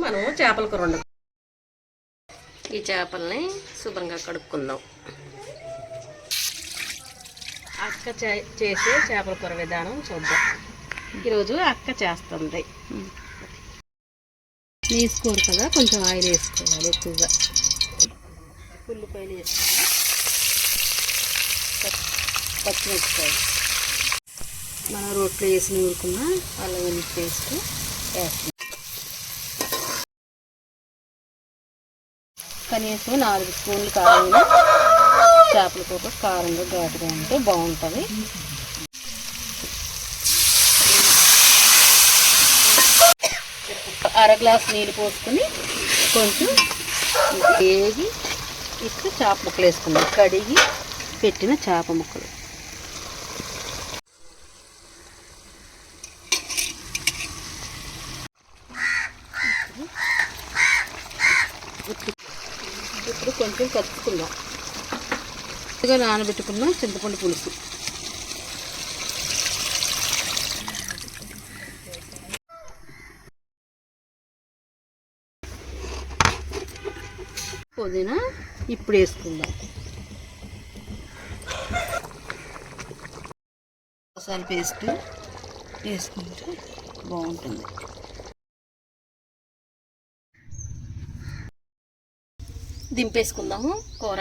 మనం చేపల కూర వండుకుందాం. ఈ చేపల్ని శుభ్రంగా కడుక్కుందాం. అక్క చేసే చేపల కూర విధానం చూద్దాం. ఈరోజు అక్క చేస్తుంది. తీసుకోరు కదా, కొంచెం ఆయిల్ వేసుకోవాలి ఎక్కువగా. ఉల్లిపాయలు వేసుకోవాలి, పచ్చిమిరపకాయలు, మనం రోట్లో వేసి నూరుకున్న అల్లం వెల్లుల్లి పేస్ట్ వేస్తాం. కనీసం 4 స్పూన్లు కారం. చేపల కూర కారంగా ఘాటుగా ఉంటే బాగుంటుంది. అర గ్లాస్ నీళ్ళు పోసుకొని కొంచెం వేగి ఇప్పుడు చేప ముక్కలు వేసుకుందాం. కడిగి పెట్టిన చేప ముక్కలు ఇప్పుడు కొంచెం కలుపుకుందాం. కొద్దిగా నానబెట్టుకున్నాం చింతపండు పులుసు, పుదీనా ఇప్పుడు వేసుకుందాం. మసాలా పేస్ట్ వేసుకుంటే బాగుంటుంది. దింపేసుకుందాము కూర.